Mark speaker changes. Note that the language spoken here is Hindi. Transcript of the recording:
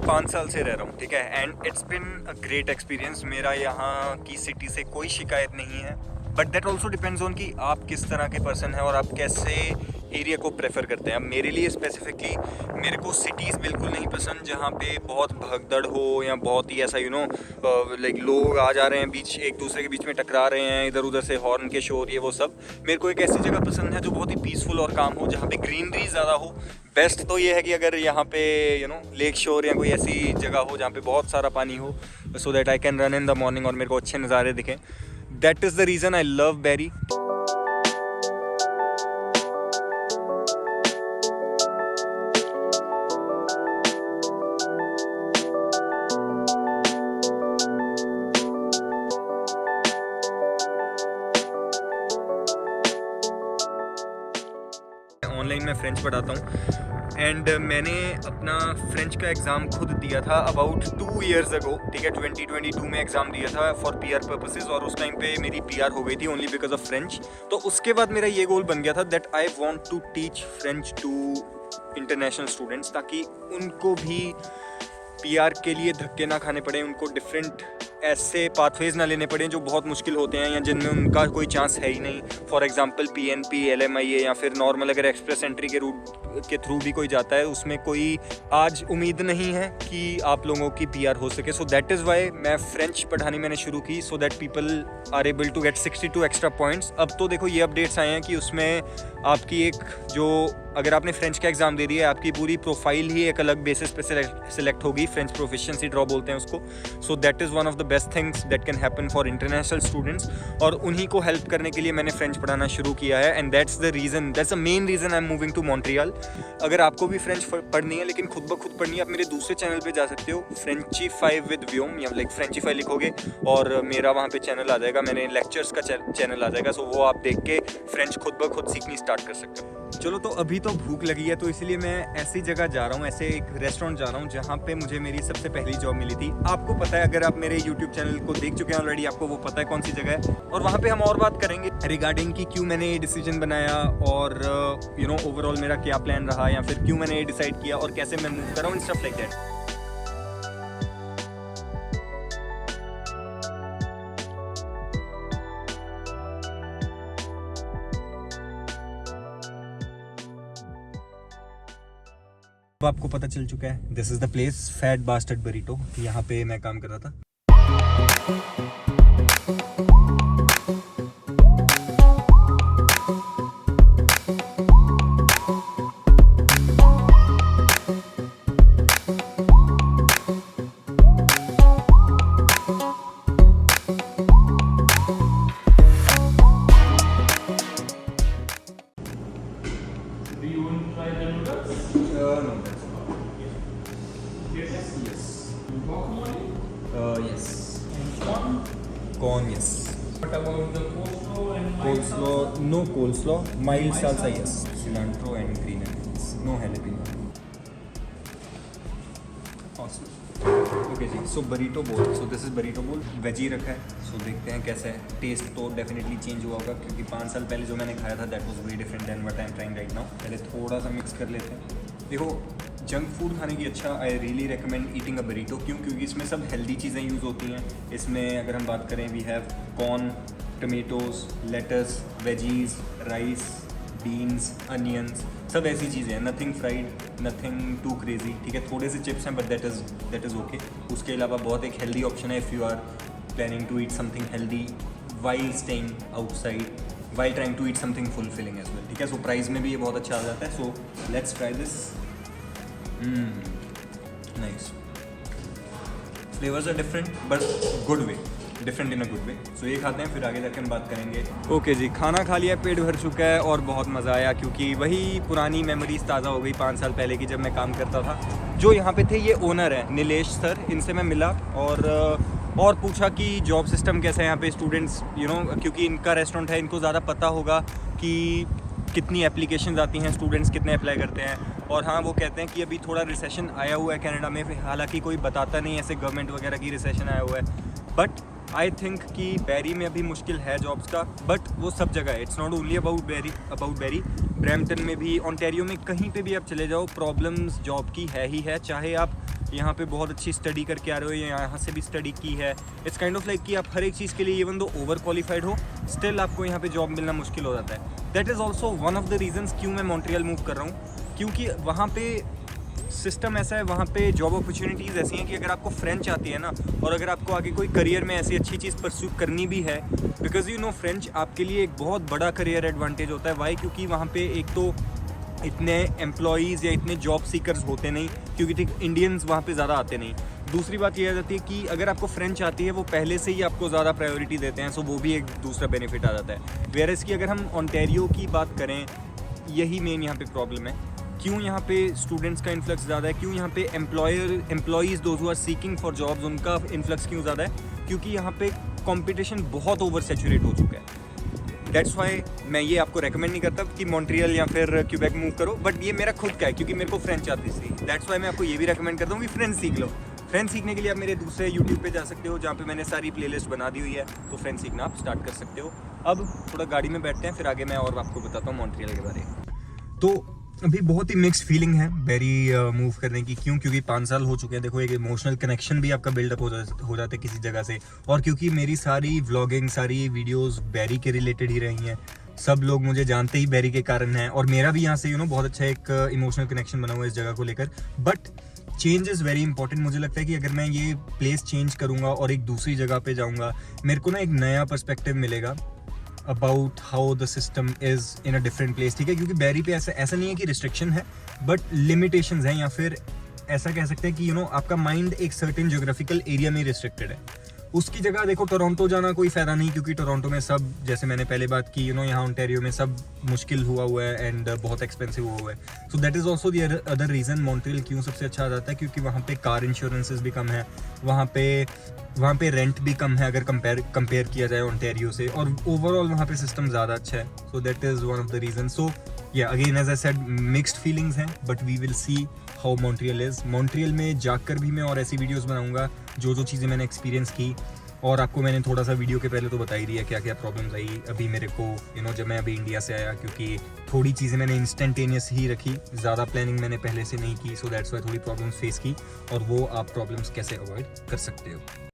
Speaker 1: 5 साल से रह रहा हूँ, ठीक है, and it's been a great experience. मेरा यहाँ की सिटी से कोई शिकायत नहीं है, but that also depends on कि आप किस तरह के पर्सन हैं और आप कैसे एरिया को प्रेफर करते हैं। अब मेरे लिए स्पेसिफिकली मेरे को सिटीज़ बिल्कुल नहीं पसंद जहाँ पे बहुत भगदड़ हो या बहुत ही ऐसा लाइक लोग आ जा रहे हैं बीच एक दूसरे के बीच में टकरा रहे हैं, इधर उधर से हॉर्न के शोर, ये वो सब। मेरे को एक ऐसी जगह पसंद है जो बहुत ही पीसफुल और काम हो, जहाँ पे ग्रीनरी ज़्यादा हो। बेस्ट तो ये है कि अगर यहाँ पे लेक शोर या कोई ऐसी जगह हो जहाँ पे बहुत सारा पानी हो, so that I can run in the morning और मेरे को अच्छे नज़ारे दिखें। That is the reason I love Barrie. Online मैं फ़्रेंच पढ़ाता हूँ एंड मैंने अपना फ़्रेंच का एग्ज़ाम खुद दिया था अबाउट 2 years अगो, ठीक है, 2022 में एग्ज़ाम दिया था फॉर PR पर्पसेस, और उस टाइम पे मेरी PR हो गई थी ओनली बिकॉज ऑफ फ्रेंच। तो उसके बाद मेरा ये गोल बन गया था that I want to teach French to international students, ताकि उनको भी PR के लिए धक्के ना खाने पड़े, उनको डिफरेंट ऐसे पाथवेज ना लेने पड़े जो बहुत मुश्किल होते हैं या जिनमें उनका कोई चांस है ही नहीं। फॉर एग्जांपल PNP, LMIA या फिर नॉर्मल अगर एक्सप्रेस एंट्री के रूट के थ्रू भी कोई जाता है, उसमें कोई आज उम्मीद नहीं है कि आप लोगों की PR हो सके। सो दैट इज़ वाई मैं फ़्रेंच पढ़ानी मैंने शुरू की, so that people are able to get 62 extra points. अब तो देखो ये अपडेट्स आए हैं कि उसमें आपकी एक जो अगर आपने फ्रेंच का एग्ज़ाम दे दिया है, आपकी पूरी प्रोफाइल ही एक अलग बेसिस पे सिलेक्ट होगी, फ्रेंच प्रोफिशिएंसी ड्रॉ बोलते हैं उसको। सो that is one of the best things that can happen for international students, और उन्हीं को हेल्प करने के लिए मैंने फ्रेंच पढ़ाना शुरू किया है। And that's the main reason I am moving to Montreal. अगर आपको भी फ्रेंच पढ़नी है लेकिन खुद ब खुद पढ़नी है, आप मेरे दूसरे चैनल पे जा सकते हो, फ्रेंचीफाई विद व्योम, या लाइक फ्रेंचीफाई लिखोगे और मेरा वहाँ पे चैनल आ जाएगा, मेरे लेक्चर्स का चैनल आ जाएगा। सो वो आप देख के फ्रेंच खुद ब खुद सीखनी स्टार्ट कर सकते हो। चलो, तो अभी तो भूख लगी है, तो इसलिए मैं ऐसी जगह जा रहा हूँ, ऐसे एक रेस्टोरेंट जा रहा हूँ जहाँ पे मुझे मेरी सबसे पहली जॉब मिली थी। आपको पता है, अगर आप मेरे YouTube चैनल को देख चुके हैं ऑलरेडी, आपको वो पता है कौन सी जगह है। और वहाँ पे हम और बात करेंगे रिगार्डिंग कि क्यों मैंने ये डिसीजन बनाया और ओवरऑल मेरा क्या प्लान रहा, या फिर क्यों मैंने ये डिसाइड किया और कैसे मैं मूव कर रहा हूँ, इन स्टफ लाइक दैट। तो आपको पता चल चुका है, this is the place, fat bastard burrito. यहाँ पे मैं काम कर रहा था।
Speaker 2: Do you want to try the noodles?
Speaker 1: No, that's
Speaker 2: Yes.
Speaker 1: yes.
Speaker 2: Guacamole?
Speaker 1: Yes.
Speaker 2: And corn?
Speaker 1: Corn, yes.
Speaker 2: What about the coleslaw and mild
Speaker 1: Coleslaw,
Speaker 2: salsa?
Speaker 1: no coleslaw. Mild
Speaker 2: Mild
Speaker 1: salsa,
Speaker 2: salsa?
Speaker 1: yes. Cilantro and green onions. No jalapeno. Awesome. Okay जी, so burrito bowl, so this is burrito bowl, veggie रखा है। सो देखते हैं कैसा है। टेस्ट तो डेफिनेटली चेंज हुआ होगा, क्योंकि 5 साल पहले जो मैंने खाया था that was way different than what I am trying right now. पहले थोड़ा सा मिक्स कर लेते हैं। देखो, जंक फूड खाने की अच्छा I really recommend eating a burrito. क्यों? क्योंकि इसमें सब हेल्दी चीज़ें यूज़ होती हैं। इसमें अगर हम बात करें, we have corn, tomatoes, lettuce, veggies, rice, beans, onions, सब ऐसी चीज़ें हैं। Nothing fried, nothing too crazy, ठीक है। थोड़े से चिप्स हैं, बट दैट इज़ ओके। उसके अलावा बहुत एक हेल्दी ऑप्शन है if you are planning to eat something healthy while staying outside, while trying to eat something fulfilling as well, ठीक है। सो प्राइस में भी ये बहुत अच्छा आ जाता है। So let's try this. Nice, flavours are different but good way, different in a good way. So ये खाते हैं, फिर आगे जाके हम बात करेंगे। ओके जी, खाना खा लिया, पेट भर चुका है और बहुत मज़ा आया, क्योंकि वही पुरानी मेमोरीज ताज़ा हो गई 5 साल पहले की, जब मैं काम करता था। जो यहाँ पे थे ये ओनर हैं नीलेश सर, इनसे मैं मिला और पूछा कि जॉब सिस्टम कैसा है यहाँ पे, स्टूडेंट्स क्योंकि इनका रेस्टोरेंट है, इनको ज़्यादा पता होगा कि कितनी एप्लीकेशंस आती हैं, स्टूडेंट्स कितने अप्लाई करते हैं। और हाँ, वो कहते हैं कि अभी थोड़ा रिसेशन आया हुआ है कनाडा में, हालांकि कोई बताता नहीं ऐसे गवर्नमेंट वगैरह की रिसेशन आया हुआ है। बट आई थिंक कि बैरी में अभी मुश्किल है जॉब्स का, बट वो सब जगह है। It's not only about Barrie, Brampton में भी, ओंटारियो में, कहीं पे भी आप चले जाओ, प्रॉब्लम्स जॉब की है ही है। चाहे आप यहाँ पे बहुत अच्छी स्टडी करके आ रहे हो या यहाँ से भी स्टडी की है, इट्स काइंड ऑफ लाइक कि आप हर एक चीज़ के लिए इवन दो ओवर क्वालिफाइड हो स्टिल आपको यहाँ पे जॉब मिलना मुश्किल हो जाता है। That is also one of the reasons क्यों मैं मॉन्ट्रियल मूव कर रहा हूँ, क्योंकि वहाँ पे सिस्टम ऐसा है, वहाँ पे जॉब अपॉर्चुनिटीज़ ऐसी हैं कि अगर आपको फ्रेंच आती है ना, और अगर आपको आगे कोई करियर में ऐसी अच्छी चीज़ परस्यू करनी भी है, बिकॉज यू नो फ्रेंच आपके लिए एक बहुत बड़ा करियर एडवांटेज होता है। वाई? क्योंकि वहाँ पे एक तो इतने एम्प्लॉयज़ या इतने जॉब सीकर्स होते नहीं, क्योंकि ठीक इंडियंस वहाँ पे ज़्यादा आते नहीं। दूसरी बात यह आ जाती है कि अगर आपको फ्रेंच आती है वो पहले से ही आपको ज़्यादा प्रायोरिटी देते हैं, सो वो भी एक दूसरा बेनिफिट आ जाता है। वेयरएज़ कि अगर हम ओंटारियो की बात करें, यही मेन यहाँ पे प्रॉब्लम है। क्यों यहाँ पे स्टूडेंट्स का इन्फ्लक्स ज़्यादा है, क्यों यहाँ पे employees those who are seeking for jobs उनका इन्फ्लक्स क्यों ज़्यादा है, क्योंकि यहाँ पे कंपटीशन बहुत ओवर सैचुरेट हो चुका है। दैट्स वाई मैं ये आपको रेकमेंड नहीं करता कि मॉन्ट्रियल या फिर क्यूबेक मूव करो, बट ये मेरा खुद का है क्योंकि मेरे को फ्रेंच आती थी। दैट्स वाई मैं आपको ये भी रेकमेंड करता हूँ कि फ्रेंच सीख लो। फ्रेंच सीखने के लिए आप मेरे दूसरे यूट्यूब पे जा सकते हो जहाँ पे मैंने सारी प्लेलिस्ट बना दी हुई है, तो फ्रेंच सीखना आप स्टार्ट कर सकते हो। अब थोड़ा गाड़ी में बैठते हैं, फिर आगे मैं और आपको बताता हूँ मॉन्ट्रियल के बारे में। तो अभी बहुत ही मिक्स्ड फीलिंग है बैरी मूव करने की। क्यों? क्योंकि 5 साल हो चुके हैं। देखो एक इमोशनल कनेक्शन भी आपका बिल्डअप हो जाता है किसी जगह से, और क्योंकि मेरी सारी व्लॉगिंग, सारी वीडियोस बैरी के रिलेटेड ही रही हैं, सब लोग मुझे जानते ही बैरी के कारण हैं, और मेरा भी यहाँ से बहुत अच्छा एक इमोशनल कनेक्शन बना हुआ है इस जगह को लेकर। But change is very important. मुझे लगता है कि अगर मैं ये प्लेस चेंज करूँगा और एक दूसरी जगह पे जाऊँगा, मेरे को ना एक नया पर्सपेक्टिव मिलेगा about how the system is in a different place. ठीक है, क्योंकि बैरी पे ऐसा नहीं है कि रिस्ट्रिक्शन है, बट लिमिटेशंस हैं, या फिर ऐसा कह सकते हैं कि आपका माइंड एक सर्टेन ज्योग्राफिकल एरिया में रिस्ट्रिक्टेड है। उसकी जगह देखो टोरंटो जाना कोई फ़ायदा नहीं, क्योंकि टोरंटो में सब, जैसे मैंने पहले बात की, यहाँ ओंटारियो में सब मुश्किल हुआ है एंड बहुत एक्सपेंसिव हुआ है। So that is also the other reason Montreal क्यों सबसे अच्छा आ जाता है, क्योंकि वहाँ पे कार इंश्योरेंसेस भी कम है, वहाँ पे रेंट भी कम है अगर कंपेयर किया जाए ओंटारियो से, और ओवरऑल वहाँ पे सिस्टम ज़्यादा अच्छा है। So that is one of the reason. So yeah again as I said, mixed feelings हैं, but we will see how Montreal is. Montreal में जाकर भी मैं और ऐसी वीडियोज़ बनाऊँगा जो चीज़ें मैंने एक्सपीरियंस की, और आपको मैंने थोड़ा सा वीडियो के पहले तो बता ही दिया क्या क्या प्रॉब्लम्स आई अभी मेरे को जब मैं अभी इंडिया से आया, क्योंकि थोड़ी चीज़ें मैंने इंस्टेंटेनियस ही रखी, ज़्यादा प्लानिंग मैंने पहले से नहीं की। सो दैट्स वाई थोड़ी प्रॉब्लम्स फेस की, और वो आप प्रॉब्लम्स कैसे अवॉइड कर सकते हो।